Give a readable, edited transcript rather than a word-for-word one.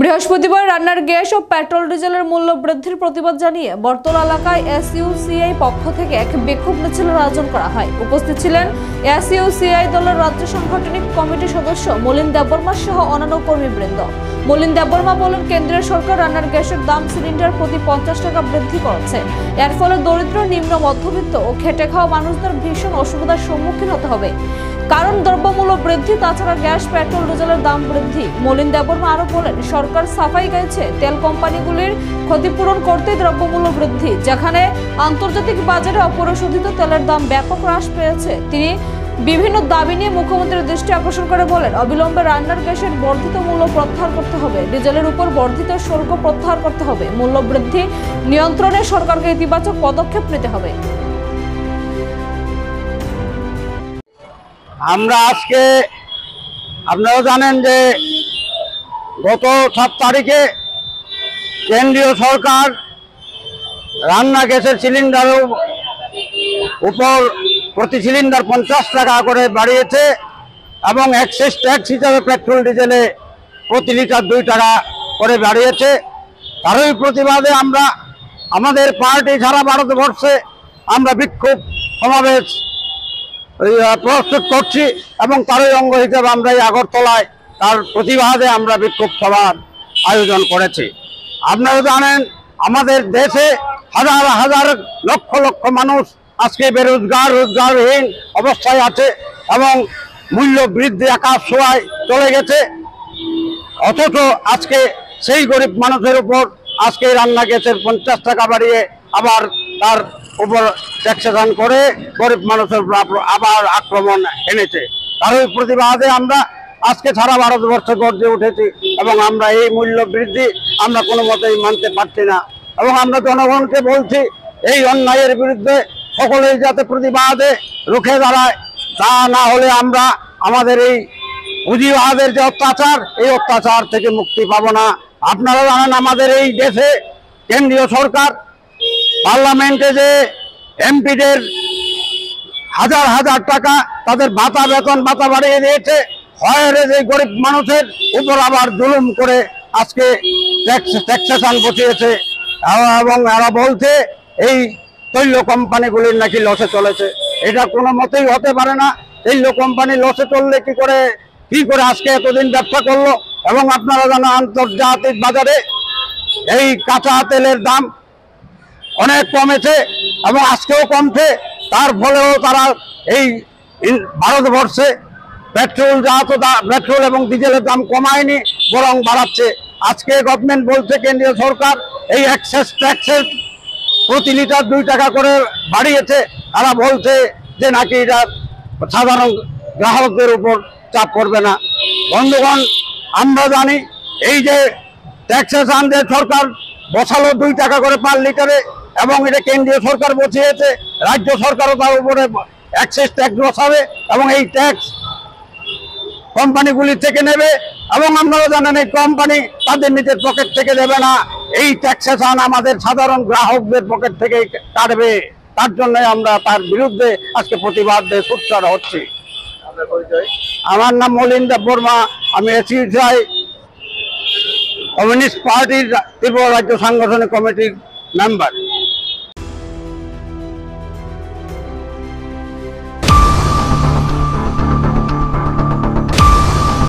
বৃহস্পতিবার রান্নার গ্যাস ও পেট্রোল ডিজেলের মূল্য বৃদ্ধির প্রতিবাদ জানিয়ে বর্তলা এলাকায় এসইউসিআই পক্ষ থেকে এক বিক্ষোভ মিছিলের আয়োজন করা হয়। উপস্থিত ছিলেন এসইউসিআই দলের রাজ্য সাংগঠনিক কমিটির সদস্য মলিন দেববর্মা সহ অন্যান্য কর্মীবৃন্দ। মলিন দেববর্মা বলেন, কেন্দ্রীয় সরকার রান্নার গ্যাসের দাম সিলিন্ডার প্রতি 50 টাকা বৃদ্ধি করেছে। এর ফলে দরিদ্র, নিম্ন মধ্যবিত্ত ও খেটে খাওয়া মানুষদের ভীষণ অসুবিধার সম্মুখীন হতে হবে। কারণ দ্রব্যমূল্য বৃদ্ধি, তাছাড়া গ্যাস, পেট্রোল, ডিজেলের দাম বৃদ্ধি। মলিন দেববর্মা আরো বলেন, সরকার সাফাই গাইছে তেল কোম্পানিগুলির ক্ষতিপূরণ করতে দ্রব্যমূল্য বৃদ্ধি, যেখানে আন্তর্জাতিক বাজারে অপরিশোধিত তেলের দাম ব্যাপক হ্রাস পেয়েছে। তিনি বিভিন্ন দাবি নিয়ে মুখ্যমন্ত্রীর দৃষ্টি আকর্ষণ করে বলেন, অবিলম্বে রান্নার গ্যাসের বর্ধিত মূল্য প্রত্যাহার করতে হবে, ডিজেলের উপর বর্ধিত শুল্ক প্রত্যাহার করতে হবে, মূল্য বৃদ্ধি নিয়ন্ত্রণে সরকারকে ইতিবাচক পদক্ষেপ নিতে হবে। আমরা আজকে আপনারা জানেন যে গত 7 তারিখে কেন্দ্রীয় সরকার রান্না গ্যাসের সিলিন্ডারের উপর প্রতি সিলিন্ডার 50 টাকা করে বাড়িয়েছে এবং এক্সাইজ ট্যাক্স হিসাবে পেট্রোল ডিজেলে প্রতি লিটার 2 টাকা করে বাড়িয়েছে। তারই প্রতিবাদে আমরা আমাদের পার্টি সারা ভারতবর্ষে আমরা বিক্ষোভ সমাবেশ প্রস্তুত করছি এবং তারই অঙ্গ হিসেবে আমরা এই আগরতলায় তার প্রতিবাদে আমরা বিক্ষোভ সভার আয়োজন করেছি। আপনারা জানেন আমাদের দেশে হাজার হাজার লক্ষ লক্ষ মানুষ আজকে বেরোজগার, রোজগারহীন অবস্থায় আছে এবং মূল্য বৃদ্ধি আকাশ ছোঁয়ায় চলে গেছে। অথচ আজকে সেই গরিব মানুষের উপর আজকে রান্না গ্যাসের 50 টাকা বাড়িয়ে আবার তার উপর ট্যাক্সেশন করে গরিব মানুষের আবার আক্রমণ এনেছে। তারই প্রতিবাদে আমরা আজকে সারা ভারতবর্ষে গর্জে উঠেছি এবং আমরা এই মূল্য বৃদ্ধি আমরা কোনো মতেই মানতে পারছি না এবং আমরা জনগণকে বলছি এই অন্যায়ের বিরুদ্ধে সকলেই যাতে প্রতিবাদে রুখে দাঁড়ায়, তা না হলে আমরা আমাদের এই পুঁজিবাদের যে অত্যাচার, এই অত্যাচার থেকে মুক্তি পাবো না। আপনারা জানেন আমাদের এই দেশে কেন্দ্রীয় সরকার পার্লামেন্টে যে এমপিদের হাজার হাজার টাকা তাদের বেতন ভাতা বাড়িয়ে দিয়েছে, হয়রে যে গরিব মানুষের উপর আবার জুলুম করে আজকে ট্যাক্সেশন বসিয়েছে এবং এরা বলছে এই তৈল কোম্পানিগুলির নাকি লসে চলেছে। এটা কোনো মতেই হতে পারে না। তৈল কোম্পানি লসে চললে কি করে আজকে এতদিন ব্যবসা করলো? এবং আপনারা জানেন আন্তর্জাতিক বাজারে এই কাঁচা তেলের দাম অনেক কমেছে এবং আজকেও কমছে। তার ফলেও তারা এই ভারতবর্ষে পেট্রোল এবং ডিজেলের দাম কমায়নি, বরং বাড়াচ্ছে। আজকে গভর্নমেন্ট বলছে, কেন্দ্রীয় সরকার এই এক্সাইজ ট্যাক্সের প্রতি লিটার 2 টাকা করে বাড়িয়েছে। তারা বলছে যে নাকি এটা সাধারণ গ্রাহকদের উপর চাপ করবে না। বন্ধুগণ, আমরা জানি এই যে ট্যাক্সেশন যে সরকার বসালো 2 টাকা করে পার লিটারে এবং এটা কেন্দ্রীয় সরকার বসিয়েছে, রাজ্য সরকারও তার উপরে এক্সাইজ ট্যাক্স বসাবে এবং এই ট্যাক্স কোম্পানিগুলি থেকে নেবে এবং আপনারা জানেন এই কোম্পানি তাদের নিজের পকেট থেকে দেবে না, এই ট্যাক্সেশন আমাদের সাধারণ গ্রাহকদের পকেট থেকে কাটবে। তার জন্য আমরা তার বিরুদ্ধে আজকে প্রতিবাদে সোচ্চার হচ্ছি। আমার নাম মলিন দেববর্মা, আমি এসইউসিআই কমিউনিস্ট পার্টির ত্রিপুরা রাজ্য সাংগঠনিক কমিটির মেম্বার।